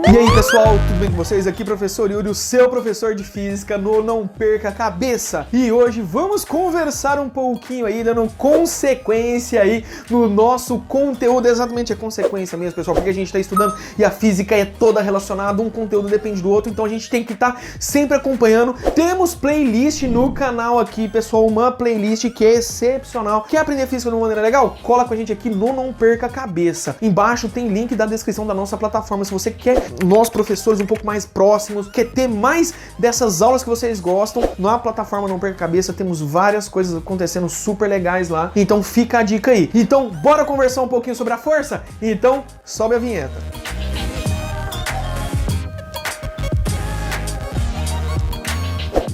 E aí pessoal, tudo bem com vocês? Aqui professor Yuri, o seu professor de física no Não Perca a Cabeça. E hoje vamos conversar um pouquinho aí, dando consequência aí no nosso conteúdo. Exatamente, é consequência mesmo, pessoal, porque a gente está estudando e a física é toda relacionada, um conteúdo depende do outro, então a gente tem que estar sempre acompanhando. Temos playlist no canal aqui, pessoal, uma playlist que é excepcional. Quer aprender física de uma maneira legal? Cola com a gente aqui no Não Perca a Cabeça. Embaixo tem link da descrição da nossa plataforma, se você quer nós professores um pouco mais próximos, quer ter mais dessas aulas que vocês gostam, na plataforma Não Perca a Cabeça temos várias coisas acontecendo super legais lá, então fica a dica aí. Então bora conversar um pouquinho sobre a força? Então sobe a vinheta.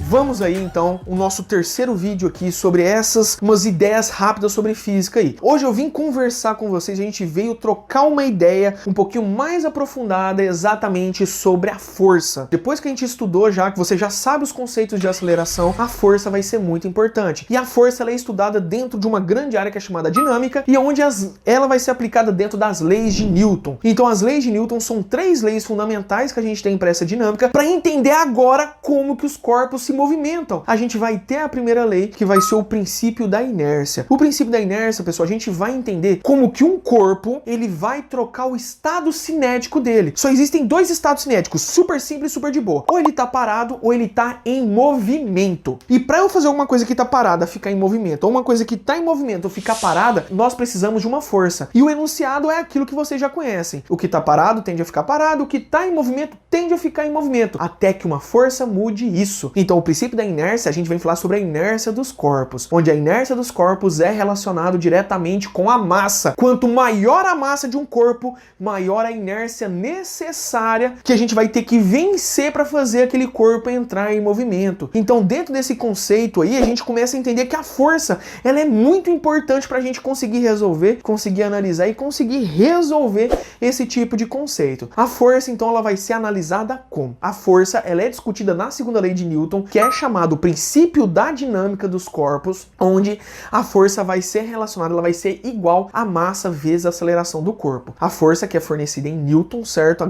Vamos aí então o nosso terceiro vídeo aqui sobre umas ideias rápidas sobre física aí. Hoje eu vim conversar com vocês, a gente veio trocar uma ideia um pouquinho mais aprofundada exatamente sobre a força. Depois que a gente estudou já, que você já sabe os conceitos de aceleração, a força vai ser muito importante. E a força ela é estudada dentro de uma grande área que é chamada dinâmica e onde ela vai ser aplicada dentro das leis de Newton. Então as leis de Newton são três leis fundamentais que a gente tem para essa dinâmica, para entender agora como que os corpos se movimentam. A gente vai ter a primeira lei, que vai ser o princípio da inércia. O princípio da inércia, pessoal, a gente vai entender como que um corpo, ele vai trocar o estado cinético dele. Só existem dois estados cinéticos, super simples e super de boa. Ou ele tá parado, ou ele tá em movimento. E para eu fazer alguma coisa que tá parada ficar em movimento, ou uma coisa que tá em movimento ficar parada, nós precisamos de uma força. E o enunciado é aquilo que vocês já conhecem. O que tá parado tende a ficar parado, o que tá em movimento tende a ficar em movimento, até que uma força mude isso. Então, o princípio da inércia, a gente vem falar sobre a inércia dos corpos, onde a inércia dos corpos é relacionado diretamente com a massa. Quanto maior a massa de um corpo, maior a inércia necessária que a gente vai ter que vencer para fazer aquele corpo entrar em movimento. Então, dentro desse conceito aí, a gente começa a entender que a força, ela é muito importante para a gente conseguir resolver, conseguir analisar e conseguir resolver esse tipo de conceito. A força, então, ela vai ser analisada como? A força, ela é discutida na segunda lei de Newton, que é chamado princípio da dinâmica dos corpos, onde a força vai ser relacionada, ela vai ser igual a massa vezes a aceleração do corpo. A força que é fornecida em Newton, certo? A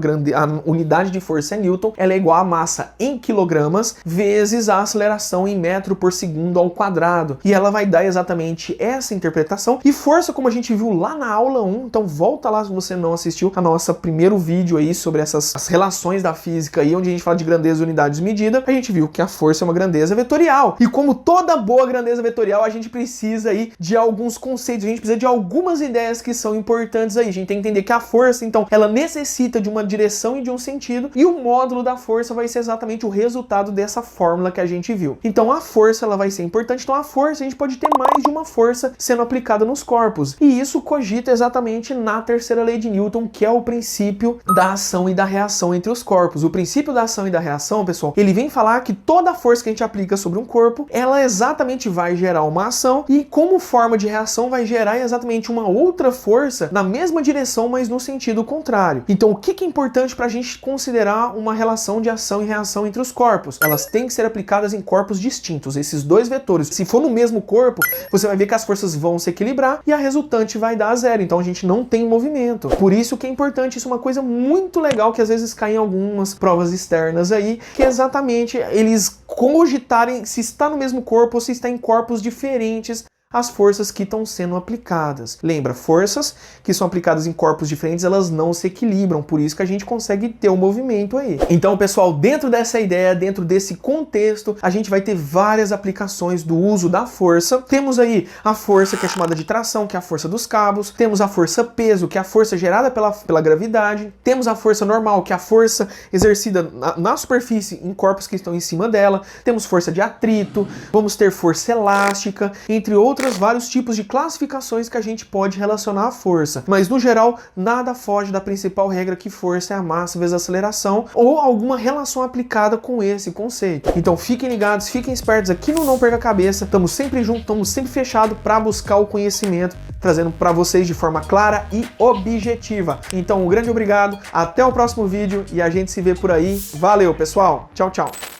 unidade de força é Newton, ela é igual a massa em quilogramas vezes a aceleração em metro por segundo ao quadrado. E ela vai dar exatamente essa interpretação. E força, como a gente viu lá na aula 1, então volta lá se você não assistiu a nossa primeiro vídeo aí sobre as relações da física aí, onde a gente fala de grandeza, unidades, medida, a gente viu que a força é uma grandeza vetorial. E como toda boa grandeza vetorial, a gente precisa aí de alguns conceitos, a gente precisa de algumas ideias que são importantes aí. A gente tem que entender que a força, então, ela necessita de uma direção e de um sentido, e o módulo da força vai ser exatamente o resultado dessa fórmula que a gente viu. Então a força, ela vai ser importante. Então a força, a gente pode ter mais de uma força sendo aplicada nos corpos. E isso cogita exatamente na terceira lei de Newton, que é o princípio da ação e da reação entre os corpos. O princípio da ação e da reação, pessoal, ele vem falar que toda força que a gente aplica sobre um corpo, ela exatamente vai gerar uma ação e como forma de reação vai gerar exatamente uma outra força na mesma direção, mas no sentido contrário. Então o que é importante para a gente considerar uma relação de ação e reação entre os corpos? Elas têm que ser aplicadas em corpos distintos, esses dois vetores. Se for no mesmo corpo, você vai ver que as forças vão se equilibrar e a resultante vai dar zero, então a gente não tem movimento. Por isso que é importante, isso é uma coisa muito legal que às vezes cai em algumas provas externas aí, que é exatamente eles cogitarem se está no mesmo corpo ou se está em corpos diferentes as forças que estão sendo aplicadas. Lembra, forças que são aplicadas em corpos diferentes, elas não se equilibram, por isso que a gente consegue ter o movimento aí. Então, pessoal, dentro dessa ideia, dentro desse contexto, a gente vai ter várias aplicações do uso da força. Temos aí a força que é chamada de tração, que é a força dos cabos. Temos a força peso, que é a força gerada pela gravidade. Temos a força normal, que é a força exercida na superfície em corpos que estão em cima dela. Temos força de atrito, vamos ter força elástica, entre outros vários tipos de classificações que a gente pode relacionar à força. Mas, no geral, nada foge da principal regra que força é a massa vezes a aceleração ou alguma relação aplicada com esse conceito. Então, fiquem ligados, fiquem espertos aqui no Não Perca a Cabeça. Estamos sempre juntos, estamos sempre fechados para buscar o conhecimento, trazendo para vocês de forma clara e objetiva. Então, um grande obrigado, até o próximo vídeo e a gente se vê por aí. Valeu, pessoal! Tchau, tchau!